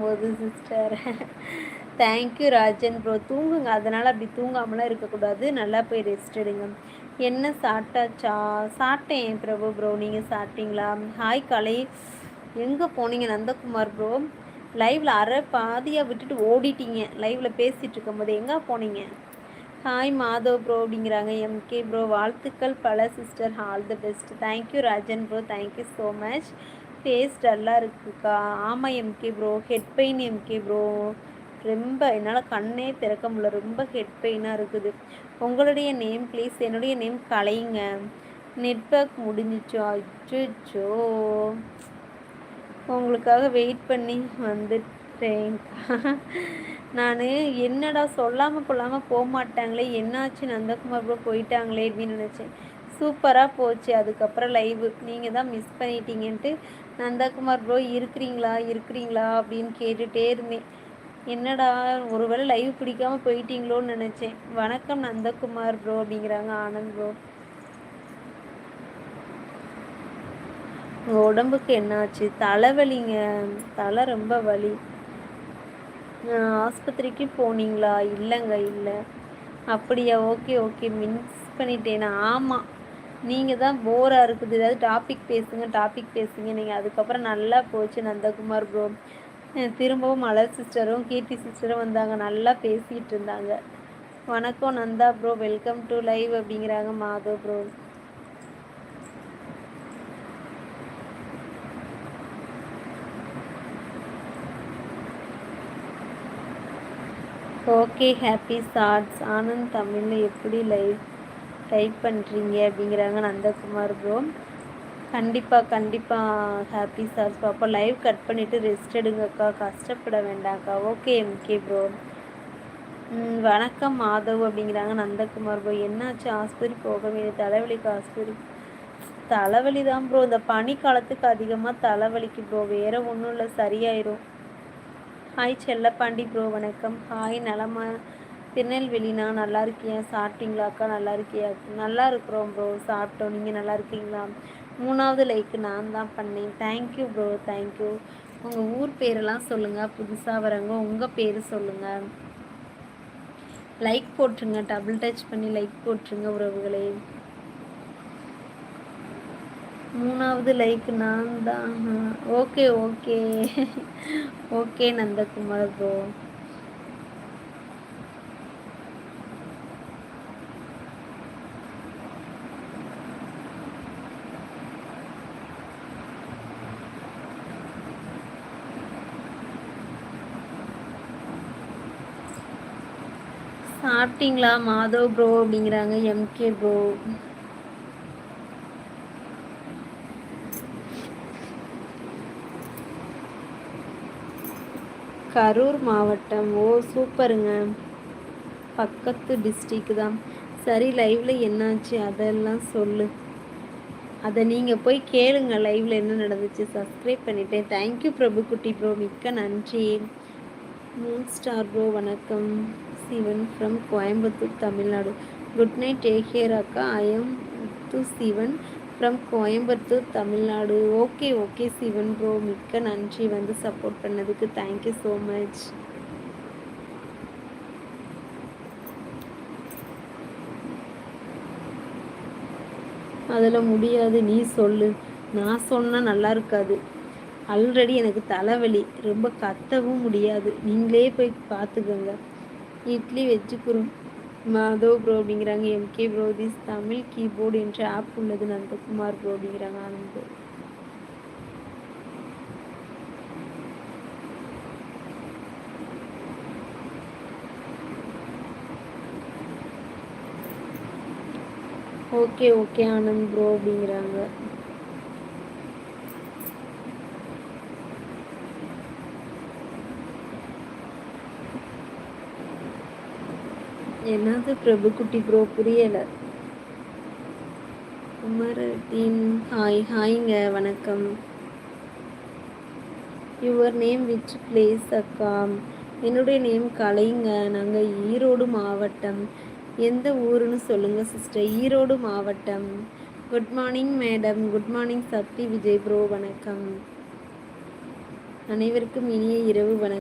போது sister. Thank you Rajan bro. தூங்குங்க. அதனால் அப்படி தூங்காமலாம் இருக்கக்கூடாது. நல்லா போய் ரெஸ்ட் எடுங்க. என்ன சாப்பிட்டாச்சா? சாப்பிட்டேன் பிரபு ப்ரோ. நீங்கள் சாப்பிட்டீங்களா? ஹாய் கலை. எங்கே போனீங்க நந்தகுமார் ப்ரோ? லைவில் அரை பாதியாக விட்டுட்டு ஓடிட்டீங்க. லைவில் பேசிகிட்டு இருக்கும்போது எங்கே போனீங்க? ஹாய் மாதவ் ப்ரோ அப்படிங்கிறாங்க. எம்கே ப்ரோ வாழ்த்துக்கள் பல sister. All the best. Thank you Rajan bro. Thank you so much. Face டல்லாக இருக்குக்கா. ஆமாம் M K bro. Head pain M K bro. ரொம்ப என்னால் கண்ணே திறக்க முடியல. ரொம்ப ஹெட் பெயினாக இருக்குது. உங்களுடைய நேம் ப்ளீஸ். என்னுடைய நேம் கலைங்க. நெட்வொர்க் முடிஞ்சிச்சோ? அச்சோ, உங்களுக்காக வெயிட் பண்ணி வந்துட்டேன்க்கா. நான் என்னடா சொல்லாமல் கொள்ளாமல் போக மாட்டாங்களே, என்னாச்சு நந்தகுமார் ப்ரோ போயிட்டாங்களே அப்படின்னு நினச்சேன். சூப்பராக போச்சு. அதுக்கப்புறம் லைவு நீங்கள் தான் மிஸ் பண்ணிட்டீங்கன்ட்டு நந்தகுமார் ப்ரோ இருக்கிறீங்களா அப்படின்னு கேட்டுகிட்டே இருந்தேன். என்னடா ஒருவேளை லைவ் பிடிக்காமல் போயிட்டீங்களோன்னு நினச்சேன். வணக்கம் நந்தகுமார் ப்ரோ அப்படிங்கிறாங்க ஆனந்த் ப்ரோ. உங்கள் உடம்புக்கு என்னாச்சு? தலைவலிங்க. தலை ரொம்ப வலி. ஆஸ்பத்திரிக்கு போனீங்களா? இல்லைங்க, இல்லை. அப்படியா? ஓகே ஓகே, மிஸ் பண்ணிட்டேனா? ஆமாம், நீங்கள் தான் போராக இருக்குது. ஏதாவது டாபிக் பேசுங்க. நீங்கள் அதுக்கப்புறம் நல்லா போச்சு நந்தகுமார் ப்ரோ. திரும்பவும் மலர் சிஸ்டரும் கீர்த்தி சிஸ்டரும் வந்தாங்க. நல்லா பேசிகிட்டு இருந்தாங்க. வணக்கம் Nanda bro, welcome to live அப்படிங்கிறாங்க Madhav bro. Okay, happy thoughts. Anand தமிழில் எப்படி லைவ் டைப் பண்ணுறீங்க அப்படிங்கிறாங்க நந்தகுமார் ப்ரோ. கண்டிப்பாக ஹாப்பி தாட்ஸ். அப்போ லைவ் கட் பண்ணிவிட்டு ரெஸ்ட் எடுங்கக்கா, கஷ்டப்பட வேண்டாம்க்கா. Okay MK bro. வணக்கம் மாதவ் அப்படிங்கிறாங்க நந்தகுமார் ப்ரோ. என்னாச்சு? ஆஸ்பத்திரி போக வேண்டிய தலைவலிக்கு ஆஸ்பத்திரி? தலைவலி தான் ப்ரோ. இந்த பனி காலத்துக்கு அதிகமாக தலைவலிக்கு ப்ரோ. வேறு ஒன்றும் இல்லை, சரியாயிரும். ஹாய் செல்லப்பாண்டி ப்ரோ, வணக்கம். ஹாய் நலமா? திருநெல்வேலினா நல்லா இருக்கியா? சாப்பிட்டீங்களாக்கா? நல்லா இருக்கியா? நல்லா இருக்கிறோம் ப்ரோ, சாப்பிட்டோம். நீங்கள் நல்லா இருக்கீங்களா? 3வது லைக்கு நான் தான் பண்ணேன். Thank you bro, thank you. உங்கள் ஊர் பேரெல்லாம் சொல்லுங்கள். புதுசாக வரவங்க உங்கள் பேர் சொல்லுங்கள். லைக் போட்டுருங்க. டபுள் டச் பண்ணி லைக் போட்டுருங்க உறவுகளே. 3வது லைக் நான் தான். Okay okay okay Nandakumar bro. சாப்பிட்டீங்களா மாதவ் ப்ரோ அப்படிங்கிறாங்க எம்கே ப்ரோ. கரூர் மாவட்டம். ஓ சூப்பருங்க. பக்கத்து டிஸ்ட்ரிக்ட் தான். சரி, லைவில் என்னாச்சு அதெல்லாம் சொல்லு. அதை நீங்கள் போய் கேளுங்க. லைவில் என்ன நடந்துச்சு. சப்ஸ்கிரைப் பண்ணிட்டேன். தேங்க்யூ பிரபு குட்டி ப்ரோ, மிக்க நன்றி. மூன் ஸ்டார் ப்ரோ வணக்கம். Sivan from Coimbatore Tamil Nadu. Good night, take care அக்கா. I am Sivan from Coimbatore Tamil Nadu. Okay Sivan bro, மிக்க நன்றி வந்து சப்போர்ட் பண்ணதுக்கு. Thank you so much. அதில் முடியாது, நீ சொல்லு. நான் சொன்னால் நல்லா இருக்காது. ஆல்ரெடி எனக்கு தலைவலி, ரொம்ப கத்தவும் முடியாது. நீங்களே போய் பார்த்துக்கோங்க. இட்லி வச்சு குறும் மாதவ் ப்ரோ அப்படிங்கிறாங்க M K bro. This Tamil keyboard என்ற ஆப் உள்ளது நந்தகுமார் ப்ரோ அப்படிங்கிறாங்க ஆனந்த். ஓகே ஆனந்த் ப்ரோ அப்படிங்கிறாங்க. என்னது பிரபு குட்டி ப்ரோ, புரியலை. உமரதீன் ஹாய்ங்க, வணக்கம். யுவர் நேம் விச் பிளேஸ் அக்கா? என்னுடைய நேம் கலைங்க. நாங்கள் ஈரோடு மாவட்டம். எந்த ஊருன்னு சொல்லுங்கள் சிஸ்டர். ஈரோடு மாவட்டம். Good morning madam. Good morning Sakthi Vijay bro, வணக்கம். அனைவருக்கும் இனிய இரவு வணக்கம்.